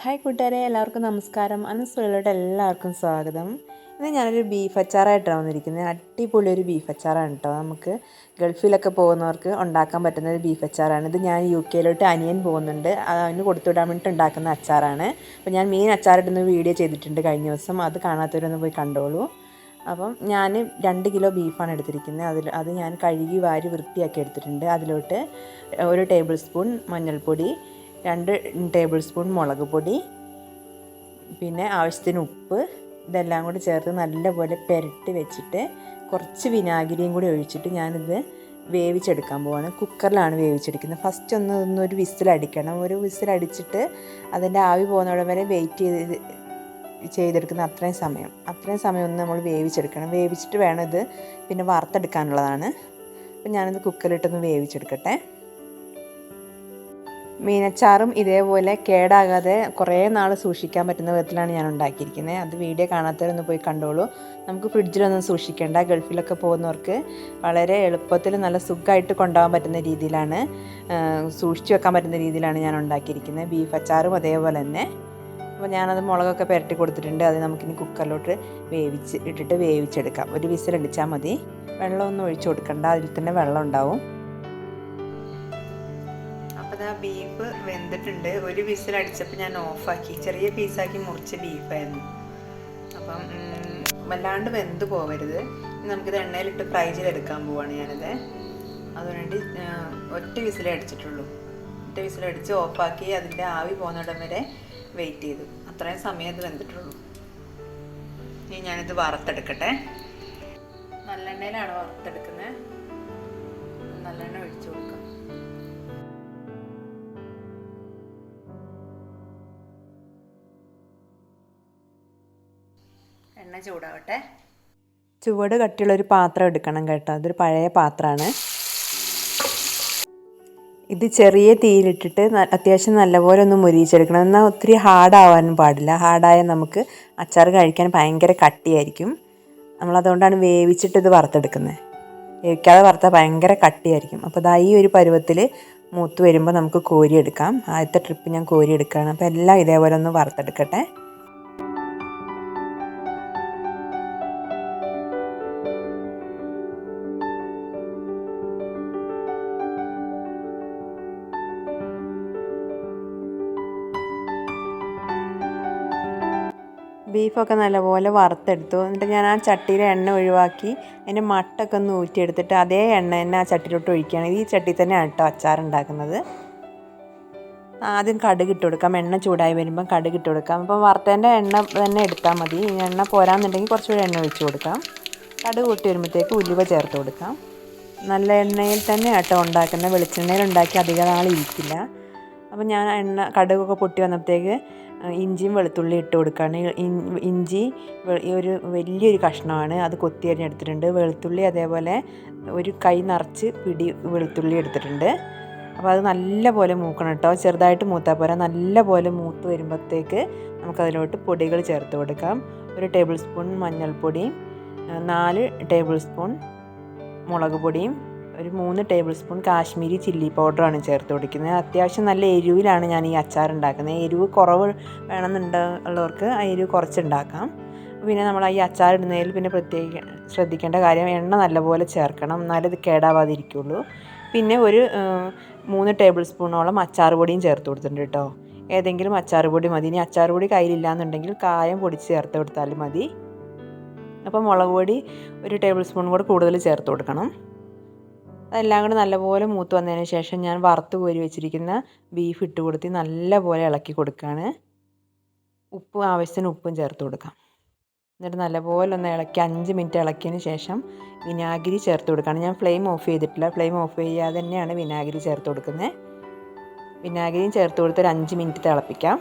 Hi കൂട്ടുകാരെ, എല്ലാവർക്കും നമസ്കാരം. അന്നസുകളിലോട്ട് എല്ലാവർക്കും സ്വാഗതം. ഇന്ന് ഞാനൊരു ബീഫ് അച്ചാറായിട്ടാണ് വന്നിരിക്കുന്നത്. അടിപൊളി ഒരു ബീഫ് അച്ചാറാണ് കേട്ടോ. നമുക്ക് ഗൾഫിലൊക്കെ പോകുന്നവർക്ക് ഉണ്ടാക്കാൻ പറ്റുന്ന ഒരു ബീഫ് അച്ചാറാണ്. ഇത് ഞാൻ UK അനിയൻ പോകുന്നുണ്ട്, അതിന് കൊടുത്തുവിടാൻ വേണ്ടിയിട്ട് ഉണ്ടാക്കുന്ന അച്ചാറാണ്. അപ്പോൾ ഞാൻ മീൻ അച്ചാറിടുന്ന വീഡിയോ ചെയ്തിട്ടുണ്ട് കഴിഞ്ഞ ദിവസം. അത് കാണാത്തവരൊന്ന് പോയി കണ്ടോളൂ. അപ്പം ഞാൻ 2 കിലോ ബീഫാണ് എടുത്തിരിക്കുന്നത്. അത് ഞാൻ കഴുകി വാരി വൃത്തിയാക്കി എടുത്തിട്ടുണ്ട്. അതിലോട്ട് 1 ടേബിൾ സ്പൂൺ മഞ്ഞൾപ്പൊടി, 2 ടേബിൾ സ്പൂൺ മുളക് പൊടി, പിന്നെ ആവശ്യത്തിന് ഉപ്പ്, ഇതെല്ലാം കൂടി ചേർത്ത് നല്ലപോലെ പുരട്ടി വെച്ചിട്ട് കുറച്ച് വിനാഗിരിയും കൂടി ഒഴിച്ചിട്ട് ഞാനിത് വേവിച്ചെടുക്കാൻ പോവാണ്. കുക്കറിലാണ് വേവിച്ചെടുക്കുന്നത്. ഫസ്റ്റ് ഒരു വിസിലടിക്കണം. ഒരു വിസിലടിച്ചിട്ട് അതിൻ്റെ ആവി പോകുന്നിടം വരെ വെയിറ്റ് ചെയ്തെടുക്കുന്ന അത്രയും സമയം ഒന്ന് നമ്മൾ വേവിച്ചെടുക്കണം. വേവിച്ചിട്ട് വേണം ഇത് പിന്നെ വറുത്തെടുക്കാനുള്ളതാണ്. അപ്പം ഞാനിത് കുക്കറിലിട്ടൊന്ന് വേവിച്ചെടുക്കട്ടെ. മീനച്ചാറും ഇതേപോലെ കേടാകാതെ കുറേ നാൾ സൂക്ഷിക്കാൻ പറ്റുന്ന വിധത്തിലാണ് ഞാൻ ഉണ്ടാക്കിയിരിക്കുന്നത്. അത് വീഡിയോ കാണാത്തവരൊന്ന് പോയി കണ്ടോളൂ. നമുക്ക് ഫ്രിഡ്ജിലൊന്നും സൂക്ഷിക്കേണ്ട. ഗൾഫിലൊക്കെ പോകുന്നവർക്ക് വളരെ എളുപ്പത്തിൽ നല്ല സുഖമായിട്ട് കൊണ്ടുപോകാൻ പറ്റുന്ന രീതിയിലാണ്, സൂക്ഷിച്ച് വെക്കാൻ പറ്റുന്ന രീതിയിലാണ് ഞാൻ ഉണ്ടാക്കിയിരിക്കുന്നത്. ബീഫ് അച്ചാറും അതേപോലെ തന്നെ. അപ്പോൾ ഞാനത് മുളകൊക്കെ പുരട്ടി കൊടുത്തിട്ടുണ്ട്. അത് നമുക്കിനി കുക്കറിലോട്ട് വേവിച്ചെടുക്കാം. ഒരു വിസിലടിച്ചാൽ മതി. വെള്ളമൊന്നും ഒഴിച്ചു കൊടുക്കണ്ട, അതിൽ തന്നെ വെള്ളം ഉണ്ടാവും. അപ്പോൾ ആ ബീഫ് വെന്തിട്ടുണ്ട്. ഒരു വിസിലടിച്ചപ്പോൾ ഞാൻ ഓഫാക്കി. ചെറിയ പീസാക്കി മുറിച്ച ബീഫായിരുന്നു. അപ്പം വല്ലാണ്ട് വെന്ത് പോകരുത്. നമുക്കിത് എണ്ണയിലിട്ട് ഫ്രൈ ചെയ്തെടുക്കാൻ പോവാണ് ഞാനിത്. അതുവേണ്ടി ഒറ്റ വിസിലേ അടിച്ചിട്ടുള്ളൂ. ഒറ്റ വിസിലടിച്ച് ഓഫാക്കി അതിൻ്റെ ആവി പോകുന്നിടം വരെ വെയിറ്റ് ചെയ്തു. അത്രയും സമയം ഇത് വെന്തിട്ടുള്ളൂ. ഇനി ഞാനിത് വറുത്തെടുക്കട്ടെ. നല്ലെണ്ണയിലാണ് വറുത്തെടുക്കുന്നത്. നല്ലെണ്ണ ഒഴിച്ചു കൊടുക്കാം. എണ്ണ ചൂടാവട്ടെ. ചുവട് കട്ടിയുള്ളൊരു പാത്രം എടുക്കണം കേട്ടോ. അതൊരു പഴയ പാത്രമാണ്. ഇത് ചെറിയ തീയിലിട്ടിട്ട് അത്യാവശ്യം നല്ലപോലെ ഒന്ന് മുരിയിച്ചെടുക്കണം. എന്നാൽ ഒത്തിരി ഹാർഡാവാനും പാടില്ല. ഹാർഡായാൽ നമുക്ക് അച്ചാർ കഴിക്കാൻ ഭയങ്കര കട്ടിയായിരിക്കും. നമ്മളതുകൊണ്ടാണ് വേവിച്ചിട്ട് ഇത് വറുത്തെടുക്കുന്നത്. വേവിക്കാതെ വറുത്താൽ ഭയങ്കര കട്ടിയായിരിക്കും. അപ്പോൾ ഈ ഒരു പരുവത്തിൽ മൂത്ത് വരുമ്പോൾ നമുക്ക് കോരിയെടുക്കാം. ആദ്യത്തെ ട്രിപ്പ് ഞാൻ കോരിയെടുക്കുകയാണ്. അപ്പോൾ എല്ലാം ഇതേപോലെ ഒന്ന് വറുത്തെടുക്കട്ടെ. ബീഫൊക്കെ നല്ലപോലെ വറുത്തെടുത്തു. എന്നിട്ട് ഞാൻ ആ ചട്ടിയിലെ എണ്ണ ഒഴിവാക്കി അതിൻ്റെ മട്ടൊക്കെ ഒന്ന് ഊറ്റിയെടുത്തിട്ട് അതേ എണ്ണ തന്നെ ആ ചട്ടിയിലോട്ട് ഒഴിക്കുകയാണ്. ഈ ചട്ടി തന്നെയാണ് കേട്ടോ അച്ചാറുണ്ടാക്കുന്നത്. ആദ്യം കടുക് ഇട്ട് കൊടുക്കാം. എണ്ണ ചൂടായി വരുമ്പം കടുക് ഇട്ട് കൊടുക്കാം. അപ്പം വറുത്തതിൻ്റെ എണ്ണ തന്നെ എടുത്താൽ മതി. എണ്ണ പോരാന്നുണ്ടെങ്കിൽ കുറച്ചുകൂടി എണ്ണ ഒഴിച്ച് കൊടുക്കാം. കടുക് കൂട്ടി വരുമ്പോഴത്തേക്ക് ഉലുവ ചേർത്ത് കൊടുക്കാം. നല്ല എണ്ണയിൽ തന്നെ കേട്ടോ ഉണ്ടാക്കുന്നത്. വെളിച്ചെണ്ണയിൽ ഉണ്ടാക്കി അധികം നാൾ ഇരിക്കില്ല. അപ്പം ഞാൻ കടുകൊക്കെ പൊട്ടി വന്നപ്പോഴത്തേക്ക് ഇഞ്ചിയും വെളുത്തുള്ളി ഇട്ട് കൊടുക്കുകയാണ്. ഇഞ്ചി ഒരു വലിയൊരു കഷ്ണമാണ്, അത് കൊത്തി അരിഞ്ഞെടുത്തിട്ടുണ്ട്. വെളുത്തുള്ളി അതേപോലെ ഒരു കൈ നിറച്ച് പിടി വെളുത്തുള്ളി എടുത്തിട്ടുണ്ട്. അപ്പോൾ അത് നല്ലപോലെ മൂക്കണം കേട്ടോ. ചെറുതായിട്ട് മൂത്താൽ പോരാ, നല്ലപോലെ മൂത്ത് വരുമ്പോഴത്തേക്ക് നമുക്കതിലോട്ട് പൊടികൾ ചേർത്ത് കൊടുക്കാം. 1 ടേബിൾ സ്പൂൺ മഞ്ഞൾപ്പൊടിയും 4 ടേബിൾ സ്പൂൺ മുളക് പൊടിയും 3 ടേബിൾ സ്പൂൺ കാശ്മീരി ചില്ലി പൗഡറാണ് ചേർത്ത് കൊടുക്കുന്നത്. അത്യാവശ്യം നല്ല എരിവിലാണ് ഞാൻ ഈ അച്ചാർ ഉണ്ടാക്കുന്നത്. എരിവ് കുറവ് വേണമെന്നുള്ളവർക്ക് ആ എരിവ് കുറച്ചുണ്ടാക്കാം. പിന്നെ നമ്മൾ ഈ അച്ചാർ ഇടുന്നതിൽ പിന്നെ പ്രത്യേകം ശ്രദ്ധിക്കേണ്ട കാര്യം, എണ്ണ നല്ലപോലെ ചേർക്കണം, എന്നാലേ ഇത് കേടാവാതിരിക്കുള്ളൂ. പിന്നെ 3 ടേബിൾ സ്പൂണോളം അച്ചാർ പൊടിയും ചേർത്ത് കൊടുത്തിട്ടുണ്ട് കേട്ടോ. ഏതെങ്കിലും അച്ചാർ പൊടി മതി. ഇനി അച്ചാർ പൊടി കയ്യിലില്ലാന്നുണ്ടെങ്കിൽ കായം പൊടിച്ച് ചേർത്ത് കൊടുത്താലും മതി. അപ്പോൾ മുളക് പൊടി 1 ടേബിൾ സ്പൂൺ കൂടെ കൂടുതൽ ചേർത്ത് കൊടുക്കണം. അതെല്ലാം കൂടെ നല്ലപോലെ മൂത്ത് വന്നതിന് ശേഷം ഞാൻ വറുത്ത് കോരി വെച്ചിരിക്കുന്ന ബീഫ് ഇട്ട് കൊടുത്ത് നല്ലപോലെ ഇളക്കി കൊടുക്കുകയാണ്. ആവശ്യത്തിന് ഉപ്പും ചേർത്ത് കൊടുക്കാം. എന്നിട്ട് നല്ലപോലെ ഒന്ന് ഇളക്കി 5 മിനിറ്റ് ഇളക്കിയതിന് ശേഷം വിനാഗിരി ചേർത്ത് കൊടുക്കുകയാണ്. ഞാൻ ഫ്ലെയിം ഓഫ് ചെയ്തിട്ടില്ല. ഫ്ലെയിം ഓഫ് ചെയ്യാതെ തന്നെയാണ് വിനാഗിരി ചേർത്ത് കൊടുക്കുന്നത്. വിനാഗിരിയും ചേർത്ത് കൊടുത്ത് ഒരു 5 മിനിറ്റ് തിളപ്പിക്കാം.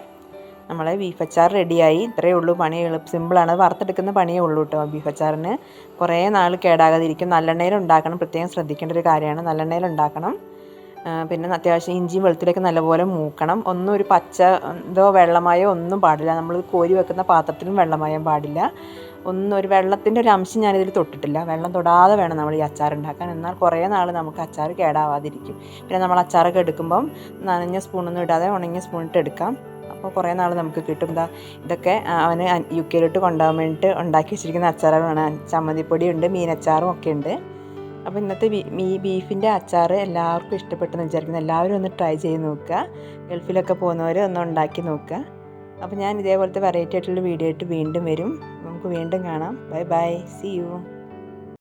നമ്മളെ ബീഫ് അച്ചാർ റെഡിയായി. ഇത്രയേ ഉള്ളൂ. പണി സിമ്പിളാണ്. വറുത്തെടുക്കുന്ന പണിയേ ഉള്ളൂ കേട്ടോ. ബീഫ് അച്ചാറിന് കുറേ നാൾ കേടാകാതിരിക്കും. നല്ലെണ്ണയിൽ ഉണ്ടാക്കണം. പ്രത്യേകം ശ്രദ്ധിക്കേണ്ട ഒരു കാര്യമാണ്. നല്ലെണ്ണയിൽ ഉണ്ടാക്കണം. പിന്നെ അത്യാവശ്യം ഇഞ്ചിയും വെളുത്തുള്ളിയൊക്കെ നല്ലപോലെ മൂക്കണം. ഒന്നും ഒരു പച്ച വെള്ളമായോ ഒന്നും പാടില്ല. നമ്മൾ കോരി വെക്കുന്ന പാത്രത്തിലും വെള്ളമായാൻ പാടില്ല. ഒരു വെള്ളത്തിൻ്റെ ഒരു അംശം ഞാനിതിൽ തൊട്ടിട്ടില്ല. വെള്ളം തൊടാതെ വേണം നമ്മൾ ഈ അച്ചാർ ഉണ്ടാക്കാൻ. എന്നാൽ കുറേ നാൾ നമുക്ക് അച്ചാർ കേടാവാതിരിക്കും. പിന്നെ നമ്മൾ അച്ചാറൊക്കെ എടുക്കുമ്പം നനഞ്ഞ സ്പൂണൊന്നും ഇടാതെ ഉണങ്ങിയ സ്പൂണിട്ട് എടുക്കാം. അപ്പോൾ കുറേ നാൾ നമുക്ക് കിട്ടും. ഇതൊക്കെ അവന് UK കൊണ്ടുപോകാൻ വേണ്ടിയിട്ട് ഉണ്ടാക്കി വെച്ചിരിക്കുന്ന അച്ചാറുകളാണ്. ചമ്മന്തിപ്പൊടിയുണ്ട്, മീനച്ചാറും ഒക്കെ ഉണ്ട്. അപ്പോൾ ഇന്നത്തെ ബീഫിൻ്റെ അച്ചാർ എല്ലാവർക്കും ഇഷ്ടപ്പെട്ടെന്ന് വിചാരിക്കുന്നു. എല്ലാവരും ഒന്ന് ട്രൈ ചെയ്ത് നോക്കുക. ഗൾഫിലൊക്കെ പോകുന്നവർ ഒന്ന് ഉണ്ടാക്കി നോക്കുക. അപ്പോൾ ഞാൻ ഇതേപോലത്തെ വെറൈറ്റി ആയിട്ടുള്ള വീഡിയോ ആയിട്ട് വീണ്ടും വരും. നമുക്ക് വീണ്ടും കാണാം. Bye bye, see U.